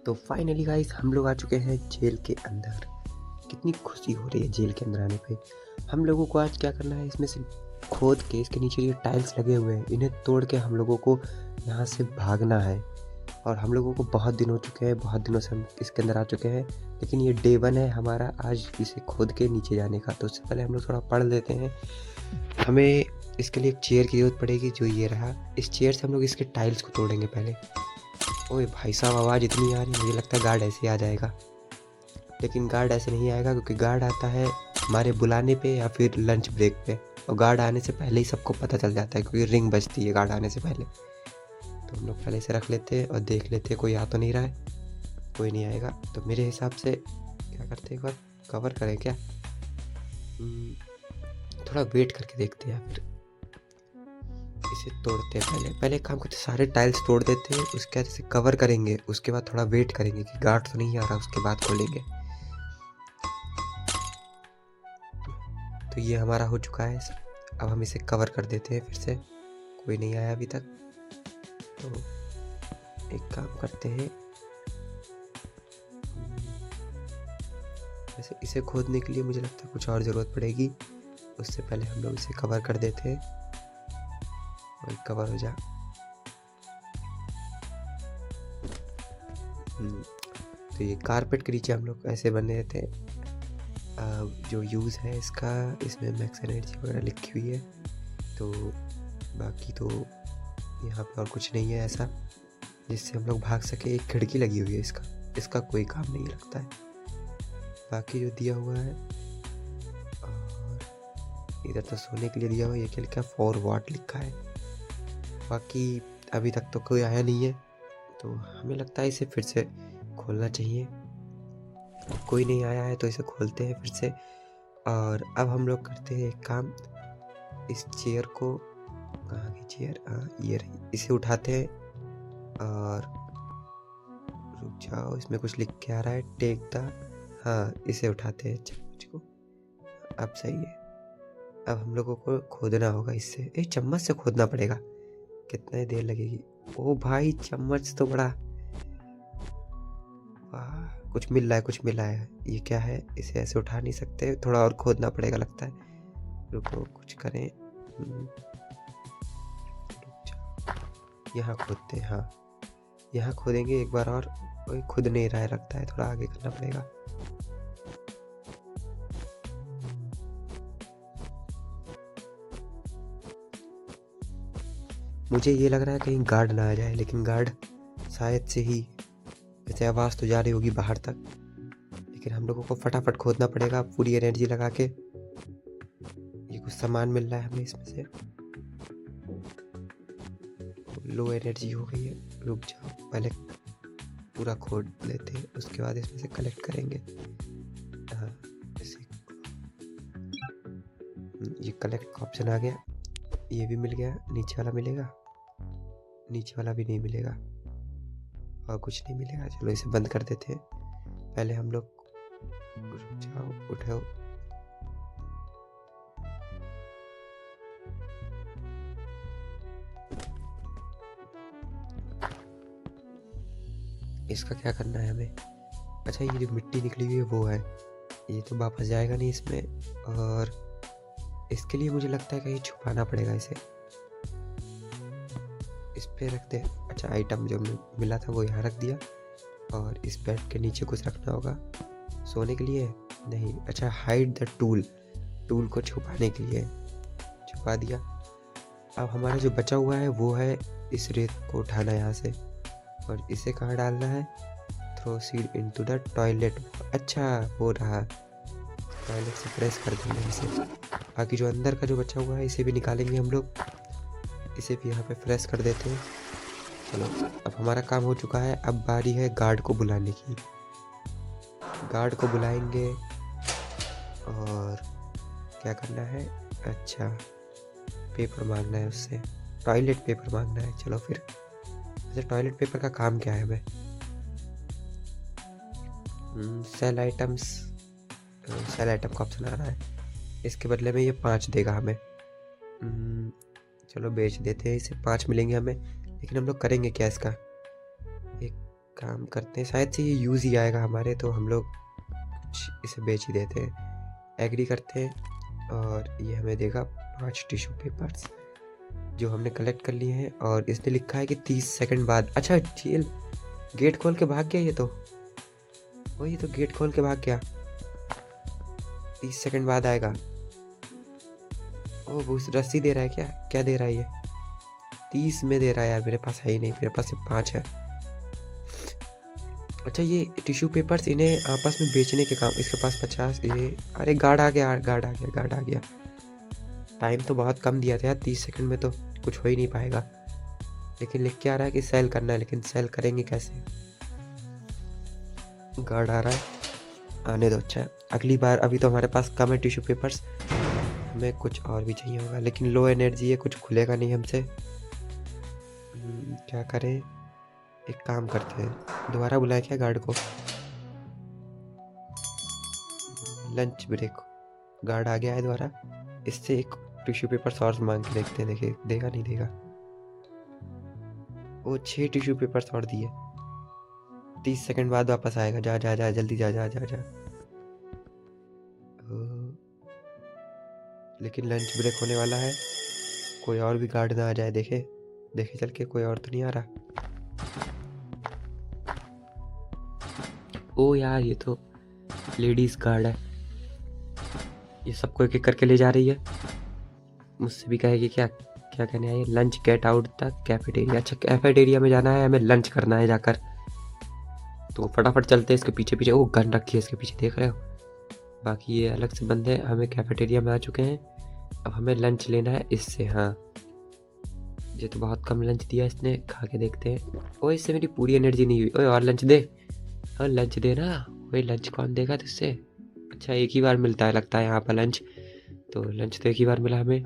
तो finally guys हम लोग आ चुके हैं जेल के अंदर। कितनी खुशी हो रही है जेल के अंदर आने पे। हम लोगों को आज क्या करना है, इसमें से खोद के इसके नीचे जो टाइल्स लगे हुए हैं इन्हें तोड़ के हम लोगों को यहाँ से भागना है। और हम लोगों को बहुत दिन हो चुके हैं, बहुत दिनों से हम इसके अंदर आ चुके हैं, लेकिन ये डे 1 है हमारा आज इसे खोद के नीचे जाने का। तो उससे पहले हम लोग थोड़ा पढ़ लेते हैं। हमें इसके लिए एक चेयर की ज़रूरत पड़ेगी, जो ये रहा। इस चेयर से हम लोग इसके टाइल्स को तोड़ेंगे पहले। ओए भाई साहब, आवाज़ इतनी आ रही है, मुझे लगता है गार्ड ऐसे ही आ जाएगा। लेकिन गार्ड ऐसे नहीं आएगा, क्योंकि गार्ड आता है हमारे बुलाने पे या फिर लंच ब्रेक पे, और गार्ड आने से पहले ही सबको पता चल जाता है, क्योंकि रिंग बजती है गार्ड आने से पहले। तो हम लोग पहले से रख लेते हैं और देख लेते हैं कोई आ तो नहीं रहा है। कोई नहीं आएगा तो मेरे हिसाब से क्या करते हैं, एक बार कवर करें क्या। थोड़ा वेट करके देखते हैं, या फिर इसे तोड़ते हैं। पहले एक काम करते हैं, सारे टाइल्स तोड़ देते हैं, उसके बाद इसे कवर करेंगे। उसके बाद थोड़ा वेट करेंगे कि गार्ड तो नहीं आ रहा, उसके बाद खोलेंगे। तो ये हमारा हो चुका है। अब हम इसे कवर कर देते हैं फिर से। कोई नहीं आया अभी तक, तो एक काम करते हैं। वैसे इसे खोदने के लिए मुझे लगता है कुछ और ज़रूरत पड़ेगी। उससे पहले हम लोग इसे कवर कर देते हैं। और कवर हो जा। तो ये कारपेट के नीचे हम लोग ऐसे बने रहते हैं। जो यूज़ है इसका, इसमें मैक्स एनर्जी वगैरह लिखी हुई है। तो बाकी तो यहाँ पे और कुछ नहीं है ऐसा जिससे हम लोग भाग सके। एक खिड़की लगी हुई है, इसका कोई काम नहीं लगता है। बाकी जो दिया हुआ है, और इधर तो सोने के लिए दिया हुआ है। ये क्या लिखा है, 4 वाट लिखा है। बाकी अभी तक तो कोई आया नहीं है, तो हमें लगता है इसे फिर से खोलना चाहिए। कोई नहीं आया है तो इसे खोलते हैं फिर से। और अब हम लोग करते हैं एक काम। इस चेयर को, कहाँ की चेयर, ये रही, इसे उठाते हैं। और रुक जाओ, इसमें कुछ लिख के आ रहा है, टेक द। हाँ, इसे उठाते हैं चम्मच को। अब सही है। अब हम लोगों को खोदना होगा इससे। चम्मच से खोदना पड़ेगा, कितनी देर लगेगी। ओ भाई, चम्मच तो बड़ा, वाह, कुछ मिल रहा है, कुछ मिला है। ये क्या है, इसे ऐसे उठा नहीं सकते, थोड़ा और खोदना पड़ेगा लगता है। रुको कुछ करें। यहाँ खोदते हैं। हाँ, यहाँ खोदेंगे एक बार और। कोई खुद नहीं रहा है लगता है, थोड़ा आगे करना पड़ेगा। मुझे ये लग रहा है कहीं गार्ड ना आ जाए, लेकिन गार्ड शायद से ही, जैसे आवाज़ तो जा रही होगी बाहर तक, लेकिन हम लोगों को फटाफट खोदना पड़ेगा पूरी एनर्जी लगा के। ये कुछ सामान मिल रहा है हमें इसमें से। लो एनर्जी हो गई है, रुक जाओ, पहले पूरा खोद लेते हैं, उसके बाद इसमें से कलेक्ट करेंगे। हाँ, ये कलेक्ट का ऑप्शन आ गया, ये भी मिल गया। नीचे वाला मिलेगा? नीचे वाला भी नहीं मिलेगा, और कुछ नहीं मिलेगा। चलो इसे बंद कर देते हैं। पहले हम लोग, जाओ उठाओ, इसका क्या करना है हमें। अच्छा, ये जो मिट्टी निकली हुई है वो है, ये तो वापस जाएगा नहीं इसमें। और इसके लिए मुझे लगता है कहीं छुपाना पड़ेगा इसे। इस पे रख दे। अच्छा, आइटम जो मिला था वो यहाँ रख दिया। और इस बेड के नीचे कुछ रखना होगा सोने के लिए। नहीं, अच्छा, हाइड द टूल को छुपाने के लिए छुपा दिया। अब हमारा जो बचा हुआ है वो है इस रेत को उठाना यहाँ से, और इसे कहाँ डालना है, throw seed into the toilet. अच्छा, वो रहा, टॉयलेट से प्रेस कर देंगे इसे। बाकी जो अंदर का जो बचा हुआ है इसे भी निकालेंगे हम लोग। इसे भी यहाँ पे प्रेस कर देते हैं। चलो, अब हमारा काम हो चुका है। अब बारी है गार्ड को बुलाने की। गार्ड को बुलाएंगे, और क्या करना है, अच्छा, पेपर मांगना है उससे, टॉयलेट पेपर मांगना है। चलो फिर, अच्छा, टॉयलेट पेपर का काम क्या है हमें, सेल आइटम्स, सेल आइटम का ऑप्शन आ रहा है। इसके बदले में ये 5 देगा हमें। चलो बेच देते हैं इसे, 5 मिलेंगे हमें। लेकिन हम लोग करेंगे क्या इसका, एक काम करते हैं, शायद से ये यूज़ ही आएगा हमारे, तो हम लोग इसे बेच ही देते हैं। एग्री करते हैं और ये हमें देगा 5 टिश्यू पेपर्स जो हमने कलेक्ट कर लिए हैं। और इसने लिखा है कि 30 सेकंड बाद। अच्छा, जेल गेट खोल के भाग गया ये तो। वही तो, गेट खोल के भाग गया। 30 सेकंड बाद आएगा। ओ, वो रस्सी दे रहा है क्या? क्या दे रहा है ये? 30 में दे रहा है यार, मेरे पास है ही नहीं, मेरे पास सिर्फ 5 है। अच्छा, ये टिश्यू पेपर्स इन्हें आपस में बेचने के काम। इसके पास 50। ये अरे गार्ड आ गया, गार्ड आ गया, गार्ड आ गया। टाइम तो बहुत कम दिया था यार, 30 सेकंड में तो कुछ हो ही नहीं पाएगा। लेकिन लिख के आ रहा है कि सेल करना है, लेकिन सेल करेंगे कैसे? गार्ड आ रहा है, आने दो। अच्छा, अगली बार। अभी तो हमारे पास कम है टिश्यू पेपर्स, हमें कुछ और भी चाहिए होगा, लेकिन लो एनर्जी है, कुछ खुलेगा नहीं हमसे। क्या करें? एक काम करते हैं, दोबारा बुलाए क्या गार्ड को? Lunch break. गार्ड आ गया है दोबारा। इससे एक टिश्यू पेपर और मांग के देखते हैं, देखिए देगा नहीं देगा। वो 6 टिश्यू पेपर और दिए। 30 सेकंड बाद वापस आएगा। जा जा जा, जल्दी जा जा जा जा। लेकिन लंच ब्रेक होने वाला है, कोई और भी गार्ड ना आ जाए। देखे देखे चल के, कोई और तो नहीं आ रहा। ओ यार, ये तो लेडीज गार्ड है, ये सबको एक एक करके ले जा रही है। मुझसे भी कहेगी क्या? क्या कहने आई? Lunch get out the cafeteria. अच्छा, कैफेटेरिया में जाना है, हमें लंच करना है जाकर। तो फटाफट चलते हैं इसके पीछे पीछे। वो गन रखी है इसके पीछे, देख रहे हो? बाकी ये अलग से बंदे हमें कैफेटेरिया में आ चुके हैं। अब हमें लंच लेना है इससे। हाँ, ये तो बहुत कम लंच दिया इसने, खा के देखते हैं। ओ, इससे मेरी पूरी एनर्जी नहीं हुई। ओए, और लंच दे, और लंच दे ना। वही लंच कौन देगा तुझसे? अच्छा, एक ही बार मिलता है लगता है यहाँ पर लंच। तो लंच तो एक ही बार मिला हमें।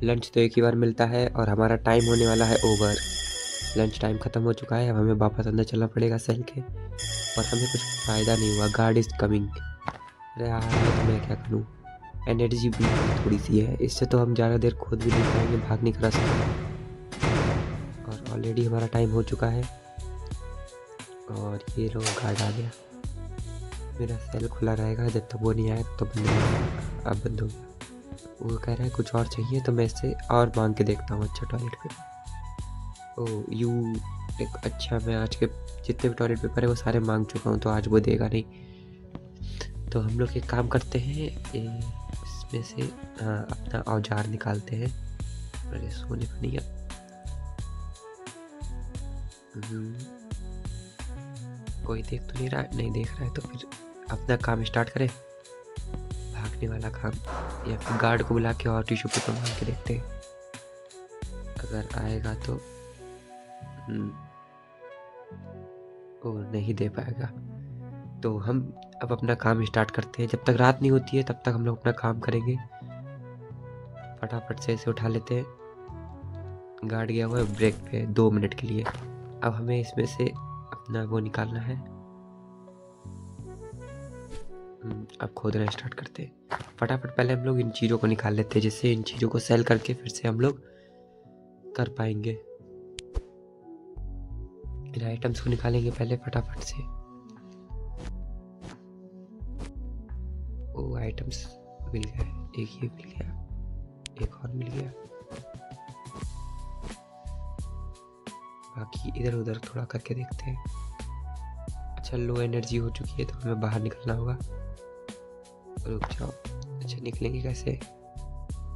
लंच तो एक ही बार मिलता है और हमारा टाइम होने वाला है ओवर। लंच टाइम ख़त्म हो चुका है, अब हमें वापस अंदर चलना पड़ेगा सेल के। और हमें कुछ फ़ायदा नहीं हुआ। Guard is coming. अरे यार, तो मैं क्या करूँ? एनर्जी भी थोड़ी सी है, इससे तो हम ज़्यादा देर खोद भी नहीं पाएंगे, भाग नहीं करा सकते। और ऑलरेडी हमारा टाइम हो चुका है। और ये लो, गार्ड आ गया। मेरा सेल खुला रहेगा जब तक वो नहीं आया, तो बंद नहीं होगा। अब बंद हो गया। वो कह रहा है कुछ और चाहिए, तो मैं इससे और मांग के देखता हूँ। अच्छा, टॉयलेट पेपर। ओ यू एक। अच्छा, मैं आज के जितने भी टॉयलेट पेपर है वो सारे मांग चुका हूँ, तो आज वो देगा नहीं। तो हम लोग एक काम करते हैं, इसमें से अपना औजार निकालते हैं। अरे, सोने का नहीं है। कोई देख तो नहीं रहा? नहीं देख रहा है तो फिर अपना काम स्टार्ट करें, भागने वाला काम। या फिर गार्ड को बुला के और टिश्यू पेपर मांग के देखते हैं, अगर आएगा तो। वो नहीं दे पाएगा, तो हम अब अपना काम स्टार्ट करते हैं। जब तक रात नहीं होती है तब तक हम लोग अपना काम करेंगे। फटाफट से इसे उठा लेते हैं। गार्ड गया हुआ है ब्रेक पे 2 मिनट के लिए। अब हमें इसमें से अपना वो निकालना है। अब खोदना स्टार्ट करते हैं। फटाफट पहले हम लोग इन चीज़ों को निकाल लेते हैं, जिससे इन चीज़ों को सेल करके फिर से हम लोग कर पाएंगे। इन आइटम्स को निकालेंगे पहले फटाफट से। वो आइटम्स मिल गया, एक ये मिल गया, एक और मिल गया। बाकी इधर उधर थोड़ा करके देखते हैं। अच्छा, लो एनर्जी हो चुकी है, तो हमें बाहर निकलना होगा। रुक जाओ। अच्छा, निकलेंगे कैसे?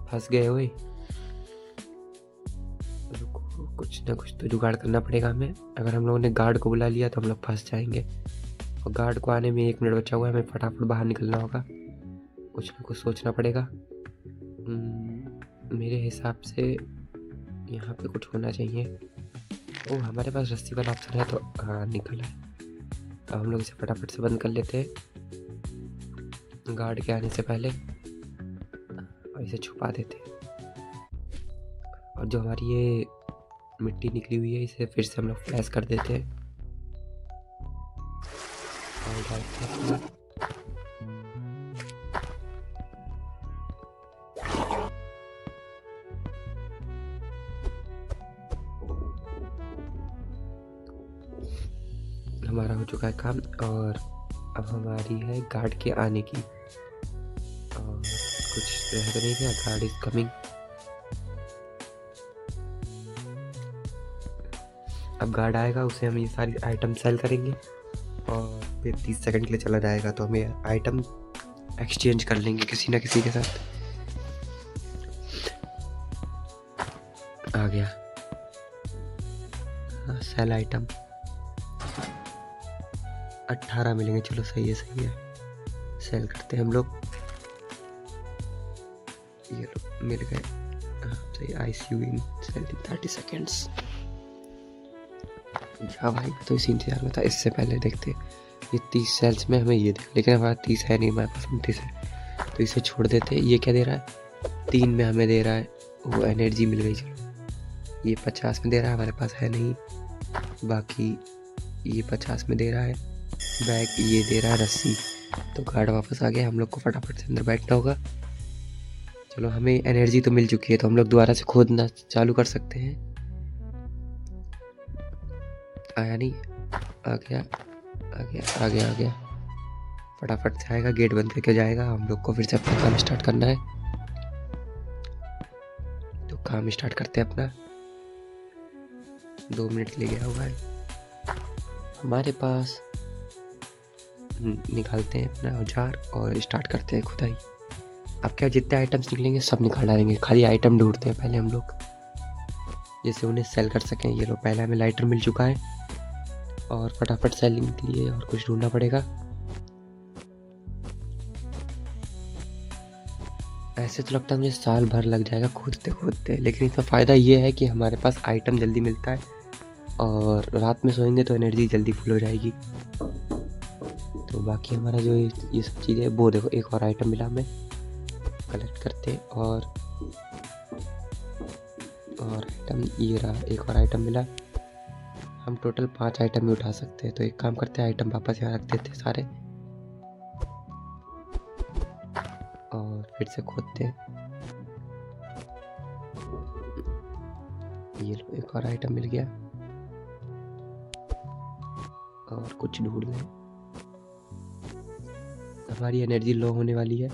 फंस गए हुए। रुको, कुछ ना कुछ तो जुगाड़ करना पड़ेगा हमें। अगर हम लोगों ने गार्ड को बुला लिया तो हम लोग फंस जाएंगे, और गार्ड को आने में 1 मिनट बचा हुआ है। हमें फटाफट बाहर निकलना होगा, कुछ ना कुछ सोचना पड़ेगा। मेरे हिसाब से यहाँ पे कुछ होना चाहिए। ओ, हमारे पास रस्सी वाला ऑप्शन है, तो हाँ, निकल है। अब हम लोग इसे फटाफट से बंद कर लेते हैं गार्ड के आने से पहले, और इसे छुपा देते हैं। और जो हमारी ये मिट्टी निकली हुई है, इसे फिर से हम लोग फ्लैश कर देते हैं। और हम चुका है काम और अब हमारी है गार्ड के आने की। और कुछ रह तो नहीं गया, गार्ड इज कमिंग। अब गार्ड आएगा, उसे हम ये सारी आइटम सेल करेंगे और फिर 30 सेकंड के लिए चला जाएगा, तो हमें आइटम एक्सचेंज कर लेंगे किसी ना किसी के साथ। आ गया सेल आइटम 18 मिलेंगे। चलो सही है, सेल करते हैं हम लोग। ये लो मिल गए। सही, ICU इन सेल 30 सेकेंड्स। जा भाई, मैं तो इसी इंतजार में था। इससे पहले देखते ये 30 सेल्स में हमें ये दे, लेकिन हमारा 30 है नहीं, हमारे पास 29 है, तो इसे छोड़ देते। ये क्या दे रहा है? 3 में हमें दे रहा है वो एनर्जी मिल गई। चलो ये 50 में दे रहा है, हमारे पास है नहीं। बाकी ये 50 में दे रहा है बैग, ये दे रहा है रस्सी। तो गार्ड वापस आ गया, हम लोग को फटाफट से अंदर बैठना होगा। चलो हमें एनर्जी तो मिल चुकी है, तो हम लोग दोबारा से खोदना चालू कर सकते हैं। आया नहीं, आ गया। फटाफट से आएगा, गेट बंद करके जाएगा। हम लोग को फिर से अपना काम स्टार्ट करना है, तो काम स्टार्ट करते हैं अपना। 2 मिनट ले गया हुआ है हमारे पास। निकालते हैं अपना औजार और स्टार्ट करते हैं खुदाई। अब क्या, जितने आइटम्स निकलेंगे सब निकाल डालेंगे। खाली आइटम ढूंढते हैं पहले हम लोग, जैसे उन्हें सेल कर सकें। ये लो, पहले हमें लाइटर मिल चुका है और फटाफट सेलिंग के लिए और कुछ ढूंढना पड़ेगा। ऐसे तो लगता है मुझे साल भर लग जाएगा खोदते, लेकिन इसमें फ़ायदा ये है कि हमारे पास आइटम जल्दी मिलता है और रात में सोएंगे तो एनर्जी जल्दी फुल हो जाएगी। तो बाकी हमारा जो ये सब चीज़ें है, वो देखो एक और आइटम मिला, हमें कलेक्ट करते। और आइटम ये रहा, एक और आइटम मिला। हम टोटल 5 आइटम भी उठा सकते हैं। तो एक काम करते हैं, आइटम वापस यहाँ रख देते हैं सारे और फिर से खोदते हैं। ये लो, एक और आइटम मिल गया। और कुछ ढूंढ लें, हमारी एनर्जी लो होने वाली है।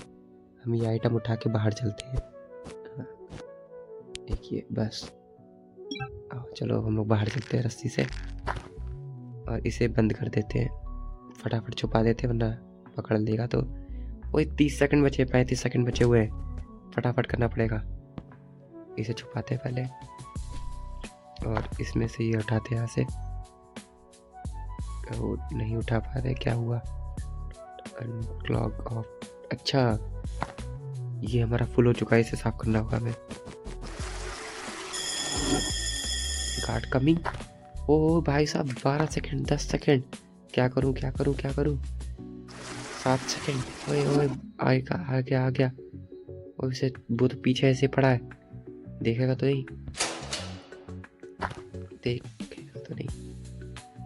हम ये आइटम उठा के बाहर चलते हैं। देखिए बस, आओ चलो हम लोग बाहर चलते हैं रस्सी से और इसे बंद कर देते हैं। फटाफट छुपा देते हैं, वरना पकड़ लेगा। तो वही 30 सेकंड बचे, 35 सेकंड बचे हुए हैं, फटाफट करना पड़ेगा। इसे छुपाते हैं पहले और इसमें से ये उठाते हैं यहाँ से। वो नहीं उठा पा रहे, क्या हुआ? Unclog of. अच्छा, ये हमारा फुल हो चुका है, इसे साफ करना होगा हमें। Guard coming. ओ भाई साहब, 12 सेकंड, 10 सेकंड। क्या करूं? 7 सेकंड। ओए आ गया। और इसे, वो तो पीछे ऐसे पड़ा है, देखेगा तो नहीं।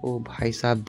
ओ भाई साहब,